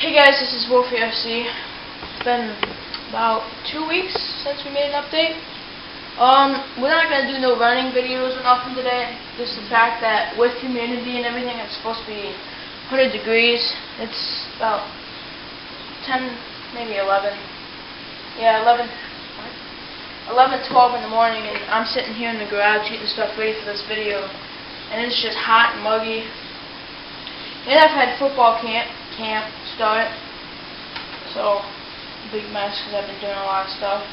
Hey guys, this is Wolfie Rc. It's been about 2 weeks since we made an update. We're not going to do no running videos or nothing today. Just the fact that with humidity and everything, it's supposed to be 100 degrees. It's about 10, maybe 11. Yeah, 11, 12 in the morning, and I'm sitting here in the garage getting stuff ready for this video. And it's just hot and muggy. And I've had football camp start, so big mess because I've been doing a lot of stuff.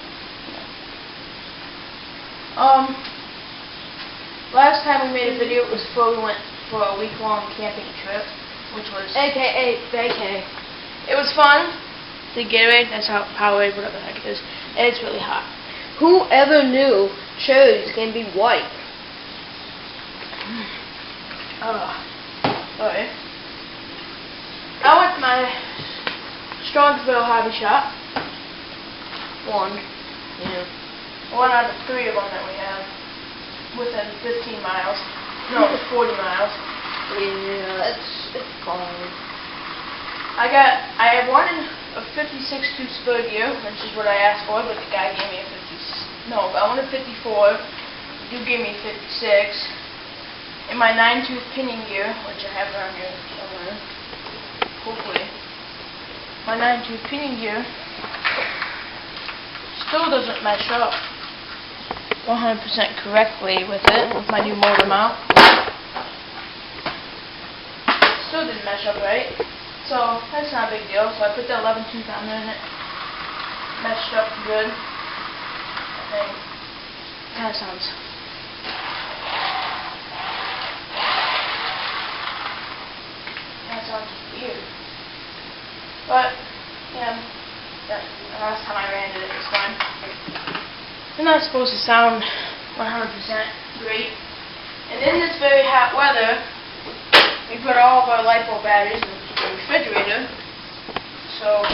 Last time we made a video, it was before we went for a week-long camping trip, which was AKA vacay. It was fun. The Gatorade, that's how Powerade, whatever the heck it is, and it's really hot. Whoever knew cherries can be white? Alright. I went to my Strongsville hobby shop. One out of 3 of them that we have, within 15 miles. No, 40 miles. Yeah, it's cold. I have one in a 56 tooth spur gear, which is what I asked for, but the guy gave me a 50. No, but I wanted 54. You gave me 56. In my 9 tooth pinning gear, which I have around here somewhere. Hopefully. My 9 tooth pinning gear still doesn't mesh up 100% correctly with it, with my new motor mount. Still didn't mesh up right. So that's not a big deal. So I put the 11 tooth on there and it meshed up good. I think. Kind of sounds. That sounds weird. But, yeah, the last time I ran it, it was fine. They're not supposed to sound 100% great. And in this very hot weather, we put all of our LiPo batteries in the refrigerator so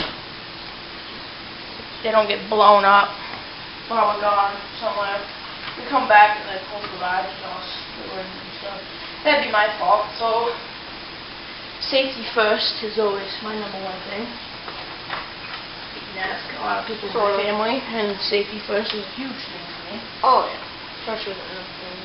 they don't get blown up while we're gone somewhere. We come back and the whole garage is all ruined and stuff. That'd be my fault. So safety first is always my #1 thing. You can ask a lot of people in my family, and safety first is a huge thing for me. Oh yeah, especially with everything.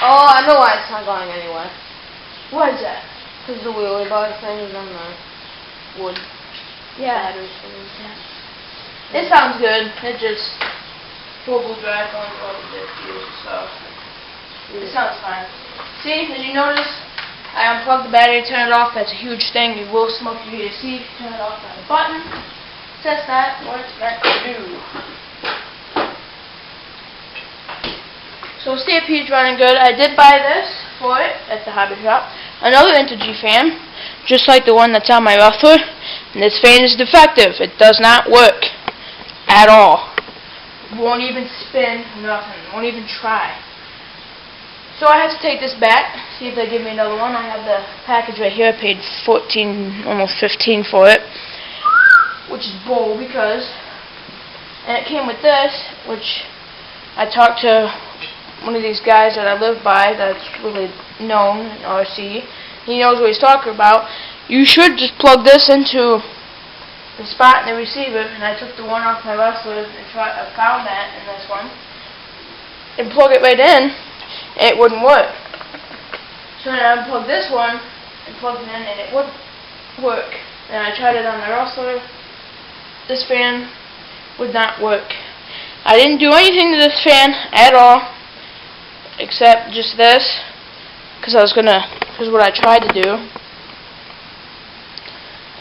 Oh, I know why it's not going anywhere. Why is that? Because the wheelie bar thing is on the wood. Yeah. Batteries things. Yeah. It sounds good. It just 4-wheel drive going over the fuels and stuff. It sounds fine. See, as you notice, I unplugged the battery, turn it off. That's a huge thing. You will smoke your AC if you turn it off by the button. Test that. What it's meant to do. So Stapede's running good. I did buy this for it at the hobby shop. Another Integy fan, just like the one that's on my Ruffler. And this fan is defective. It does not work at all. Won't even spin, nothing. Won't even try. So I have to take this back, see if they give me another one. I have the package right here. I paid 14, almost 15 for it, which is bull because, and it came with this, which I talked to one of these guys that I live by that's really known in RC. He knows what he's talking about. You should just plug this into the spot in the receiver, and I took the one off my Ruffler and I found that in this one, and plug it right in, and it wouldn't work. So then I unplugged this one and plugged it in, and it would work. And I tried it on the Ruffler. This fan would not work. I didn't do anything to this fan at all, except just this, because what I tried to do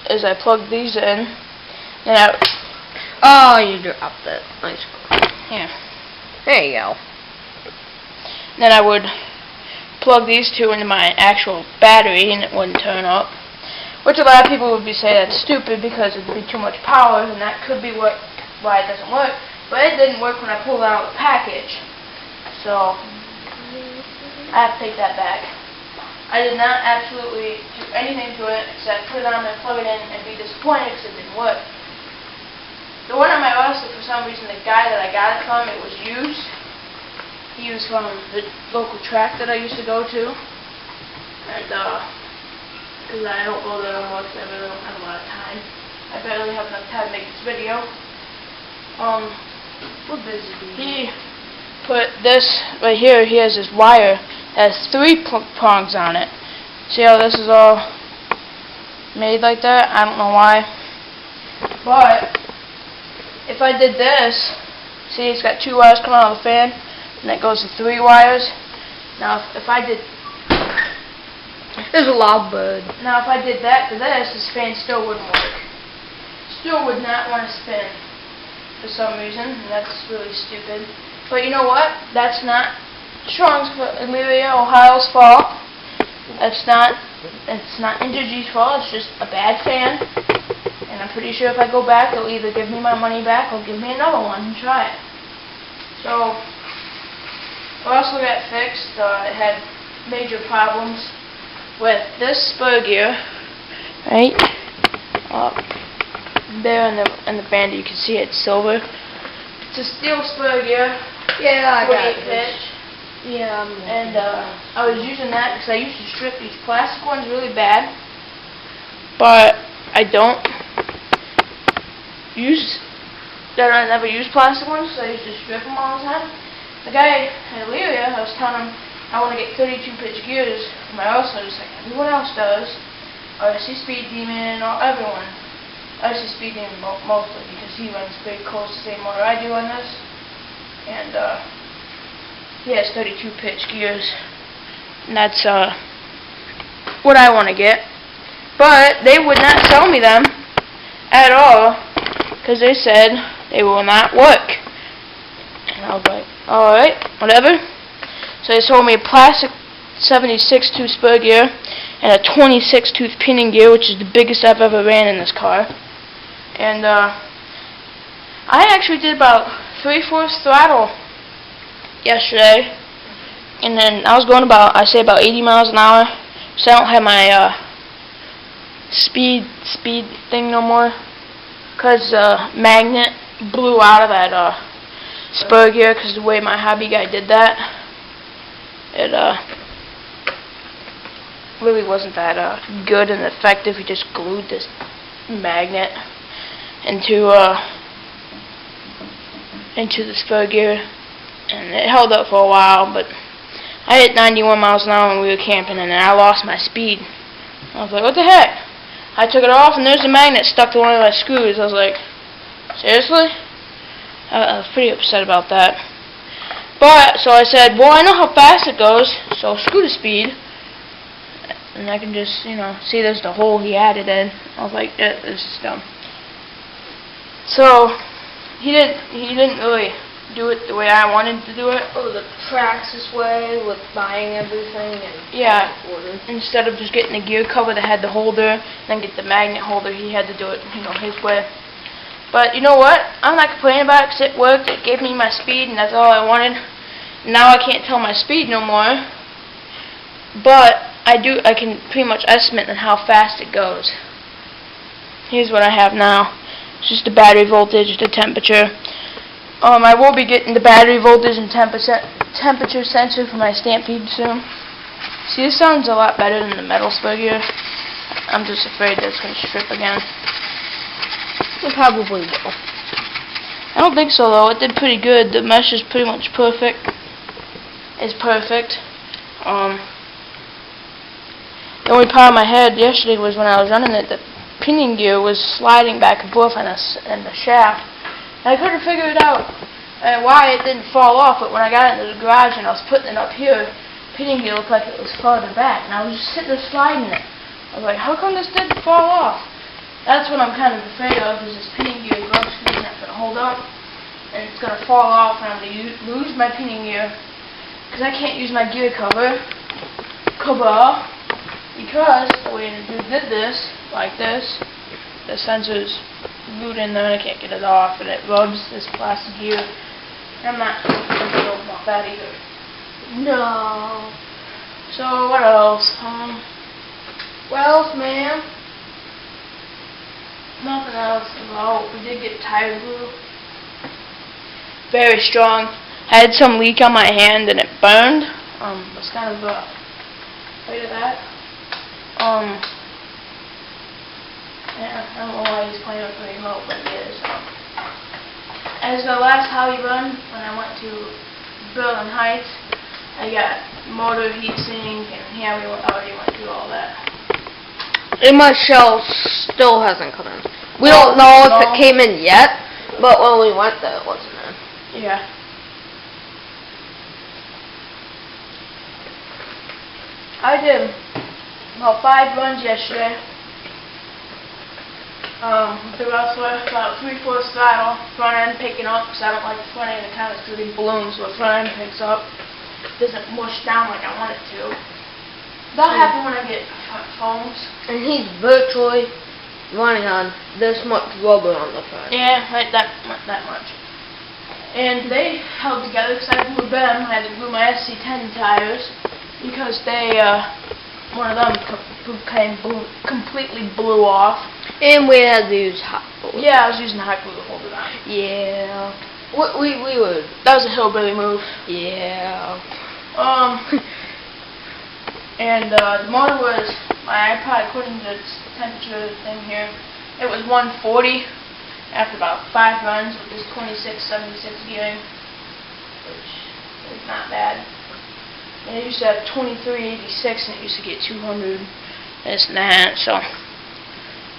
is I plugged these in, and Oh, you dropped it. Nice. yeah. There you go. Then I would plug these two into my actual battery, and it wouldn't turn up. Which a lot of people would say that's stupid because it'd be too much power, and that could be why it doesn't work. But it didn't work when I pulled it out of the package. So I have to take that back. I did not absolutely do anything to it except put it on there, plug it in, and be disappointed because it didn't work. The one on my roster, for some reason, the guy that I got it from, it was used. He was from the local track that I used to go to. And, because I don't go there anymore because I really don't have a lot of time. I barely have enough time to make this video. We're busy. He put this right here. He has this wire that has 3 prongs on it. See how this is all made like that? I don't know why. But if I did this, see, it's got 2 wires coming out of the fan, and that goes to 3 wires. Now, if I did, There's a loud bird. now if I did that to this fan still wouldn't work. Still would not want to spin for some reason, and that's really stupid. But you know what? That's not Strong's, Amelia, Ohio's fault. It's not Interg's fault. It's just a bad fan. And I'm pretty sure if I go back, they'll either give me my money back or give me another one and try it. So, I also got fixed. It had major problems with this spur gear, right? There in the band, you can see it's silver. It's a steel spur gear. Yeah, I got 48 pitch. Yeah. And I was using that because I used to strip these plastic ones really bad, but I don't use that. I never use plastic ones, so I used to strip them all the time. The guy at Elyria, I was telling him I want to get 32 pitch gears for my also, just like everyone else does. RC Speed Demon or everyone. RC Speed Demon mostly because he runs pretty close to the same motor I do on this, and he has 32 pitch gears, and that's what I want to get. But they would not sell me them at all because they said they will not work. And I was like, alright, whatever. So they sold me a plastic 76 tooth spur gear and a 26 tooth pinion gear, which is the biggest I've ever ran in this car. And I actually did about 3/4 throttle yesterday, and then I was going about, I say about 80 miles an hour, so I don't have my speed thing no more, because magnet blew out of that spur gear, because the way my hobby guy did that, it really wasn't that good and effective. He just glued this magnet into the spur gear, and it held up for a while, but I hit 91 miles an hour when we were camping, and then I lost my speed. I was like, what the heck? I took it off, and there's a magnet stuck to one of my screws. I was like, seriously? I was pretty upset about that. But, so I said, well, I know how fast it goes, so screw the speed. And I can just, you know, see there's the hole he added in. I was like, this is dumb. So, he didn't really do it the way I wanted to do it. Oh, the track's this way with buying everything and yeah. Instead of just getting the gear cover that had the holder, then get the magnet holder, he had to do it, you know, his way. But you know what? I'm not complaining about it because it worked. It gave me my speed, and that's all I wanted. Now I can't tell my speed no more. But I can pretty much estimate on how fast it goes. Here's what I have now. It's just the battery voltage, the temperature. I will be getting the battery voltage and temperature sensor for my Stampede soon. See, this sounds a lot better than the metal spur gear. I'm just afraid that it's going to strip again. It probably will. I don't think so, though. It did pretty good. The mesh is pretty much perfect. It's perfect. The only part of my head yesterday was when I was running it, the pinion gear was sliding back and forth in the shaft. And I couldn't figure it out why it didn't fall off, but when I got into the garage and I was putting it up here, pinion gear looked like it was farther back, and I was just sitting there sliding it. I was like, how come this didn't fall off? That's what I'm kind of afraid of, is this pinion gear grub screen that's going to hold up, and it's going to fall off, and I'm going to lose my pinion gear, because I can't use my gear cover, because the way the dude did this, like this, the sensor's glued in there and I can't get it off, and it rubs this plastic gear. I'm not thrilled about that either. No. So what else? Well, ma'am. Nothing else about. We did get tire glue. Very strong. I had some leak on my hand and it burned. It's kind of afraid of that. Yeah, I don't know why he's playing with the remote, but he is. As the last hobby run, when I went to Berlin Heights, I got motor heat sink, and yeah, we already went through all that. And my shell still hasn't come in. We don't know if it came in yet, but when we went there, it wasn't in. Yeah. I did about 5 runs yesterday. With the Rustler, about 3/4 throttle, front end picking up, because I don't like the front end of kind of shooting balloons, so the front end picks up. Doesn't mush down like I want it to. That'll happen when I get foams. And he's virtually running on this much rubber on the front. Yeah, like that much. And they held together because I glued them. I had to glue my SC10 tires because they, one of them completely blew off. And we had to use hot glue. Yeah, I was using hot glue to hold it on. Yeah. We were. That was a hillbilly move. Yeah. And the motor was, my iPod, according to the temperature thing here, it was 140 after about 5 runs with this 2676 gearing, which is not bad. And it used to have 2386 and it used to get 200, this and that, so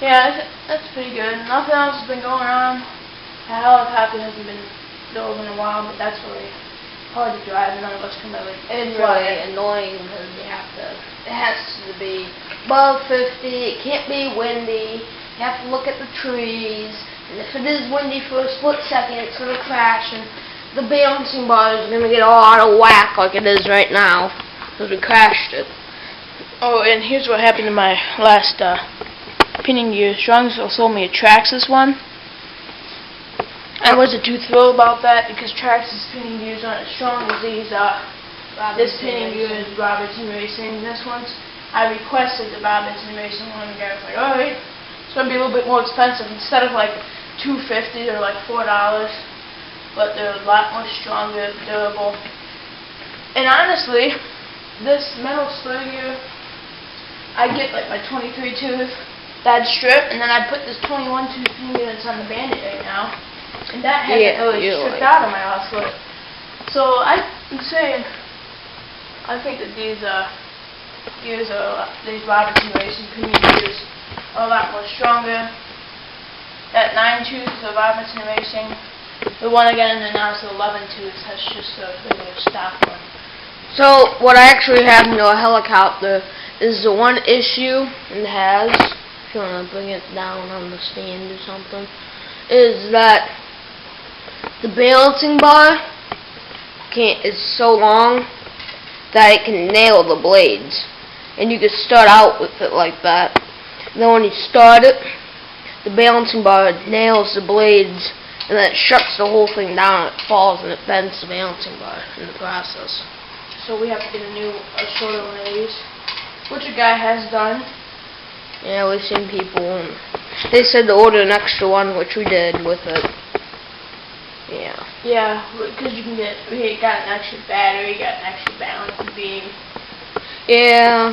yeah, that's pretty good. Nothing else has been going on. The helicopter hasn't been drove in a while, but that's really hard to drive, and none of us can really. It's really annoying because it has to be above 50, it can't be windy, you have to look at the trees, and if it is windy for a split second, it's going to crash, and the balancing bar is going to get all out of whack like it is right now, because we crashed it. Oh, and here's what happened to my last pinning gear. Strong's sold me a Traxxas one. I wasn't too thrilled about that because Traxxas pinning gears aren't as strong as these. This pinning gear is Robertson Racing. This one's, I requested the Robertson Racing one. The guy was like, alright, it's going to be a little bit more expensive. Instead of like $2.50, they're like $4. But they're a lot more stronger, durable. And honestly, this metal spur gear, I get like my 23 tooth, that strip, and then I put this 21 tooth finger that's on the Bandit right now, and that hasn't really stripped out of my oscillator. So I'm saying, I think that these Robertson Racing premium gears are a lot more stronger. That 9 tooth is a Robertson Racing. The one I got in there now is the 11 tooth. That's just a regular stock one. So what I actually have in a helicopter is the one issue it has. If you want to bring it down on the stand or something, is that the balancing bar is so long that it can nail the blades, and you can start out with it like that. And then when you start it, the balancing bar nails the blades, and then it shuts the whole thing down. It falls and it bends the balancing bar in the process. So we have to get a shorter one of these, which a guy has done. Yeah, we've seen people, and they said to order an extra one, which we did with it. Yeah. Yeah, because we got an extra battery, got an extra balancing beam. Yeah.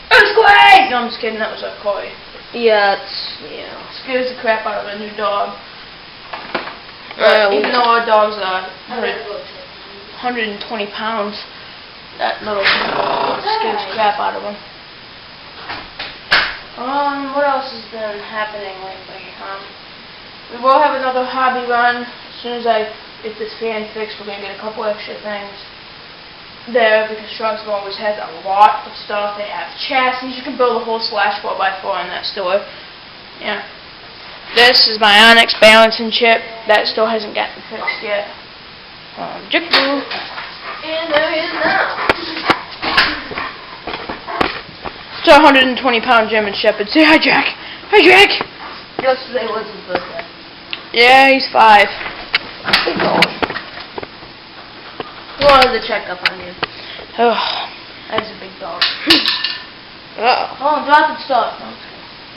Earthquake! No, I'm just kidding, that was a koi. Yeah, Scares the crap out of a new dog. Even though our dog's 120 pounds, that little scares the crap out of him. What else has been happening lately? We will have another hobby run. As soon as I get this fan fixed, we're going to get a couple extra things there, because Strong's always has a lot of stuff. They have chassis. You can build a whole slash 4x4 in that store. Yeah. This is my Onyx balancing chip. That still hasn't gotten fixed yet. Jig glue. And there he is now. It's a 120-pound German Shepherd. Say hi, Jack. Hi, Jack. Yesterday was his birthday. Yeah, he's 5. Big dog. He wanted to check up on you. Oh, that's a big dog. Uh-oh. Oh, dropping stuff.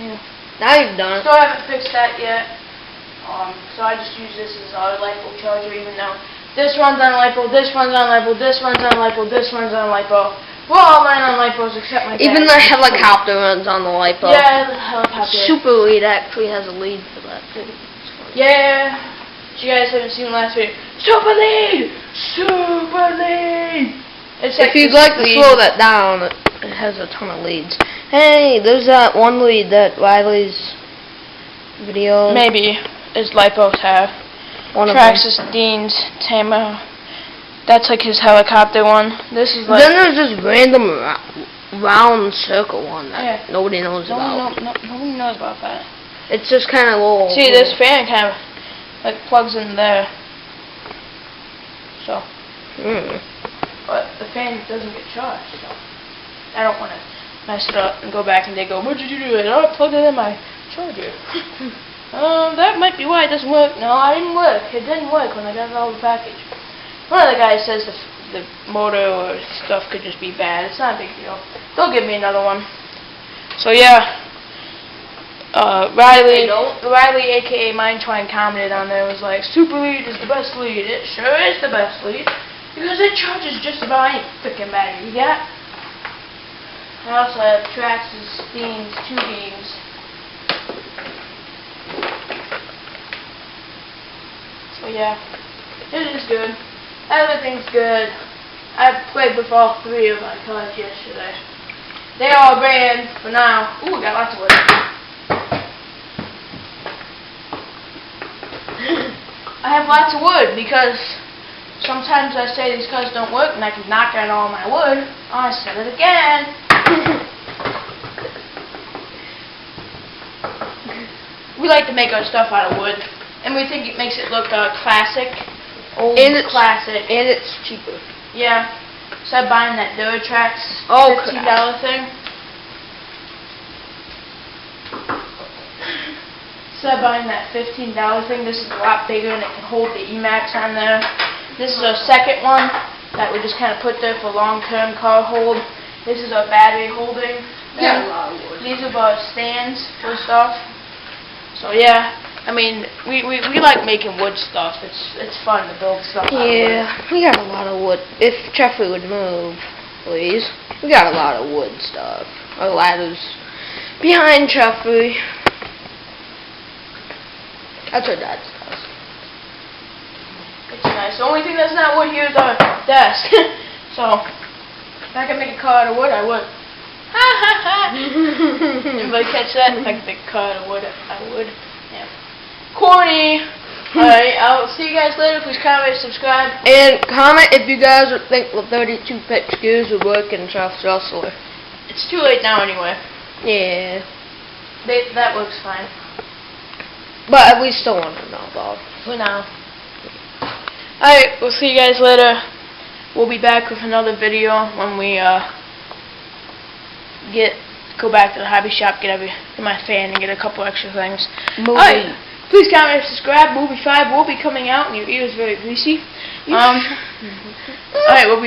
Yeah. Now you've done it. Still haven't fixed that yet. So I just use this as our LiPo charger, even though this runs on LiPo, this runs on LiPo, this runs on LiPo, this runs on LiPo. We're all running on LiPos except my dad. Even the helicopter runs on the LiPo. Yeah, the helicopter. Super lead actually has a lead for that too. Yeah. If you guys haven't seen the last video, super lead! Super lead! It's If you'd like to slow that down, it has a ton of leads. Hey, there's that one lead that Riley's video. Maybe, as LiPos have. One of Traxxas, Dean's, Tama. That's like his helicopter one. This is like... Then there's this random round circle one that nobody knows about. Nobody knows about that. It's just kind of little... See, this fan kind of like plugs in there. So. But the fan doesn't get charged, so I don't want to mess it up and go back and they go, what did you do? I plugged it in my charger. That might be why it doesn't work. No, I didn't work. It didn't work when I got it all the package. One of the guys says the motor or stuff could just be bad. It's not a big deal. They'll give me another one. So yeah, Riley, aka Mind Twine, commented on there, was like, Super Lead is the best lead. It sure is the best lead because it charges just about any freaking battery you got. I also have Traxxas, Dean's, 2 games. So yeah, it is good. Everything's good. I played with all 3 of my cards yesterday. They all ran for now. Ooh, we got lots of wood. I have lots of wood because sometimes I say these cards don't work and I can knock out all my wood. Oh, I said it again. We like to make our stuff out of wood, and we think it makes it look classic. Old classic. And it's cheaper. Yeah. Instead of buying that Duratrax $15 thing. Instead of buying that $15 thing, this is a lot bigger and it can hold the Emacs on there. This is our second one that we just kind of put there for long-term car hold. This is our battery holding. Yeah, a lot of wood. These are our stands for stuff. So yeah. I mean, we like making wood stuff. It's fun to build stuff out of wood. Yeah, we got a lot of wood. If Jeffrey would move, please. We got a lot of wood stuff. Our ladder's behind Jeffrey. That's our dad's house. It's nice. The only thing that's not wood here is our desk. So, if I could make a car out of wood, I would. Ha ha ha! Anybody catch that? If I could make a car out of wood, I would. Yeah. Corny. Alright, I'll see you guys later. Please comment, subscribe. And comment if you guys think the 32 pitch gears would work in South Rustler. It's too late now anyway. Yeah. That works fine. But we still want to know about it. For now. Alright, we'll see you guys later. We'll be back with another video when we go back to the hobby shop, get my fan and get a couple extra things. Alright, please comment and subscribe. Movie 5 will be coming out and your ears very greasy. Alright, we'll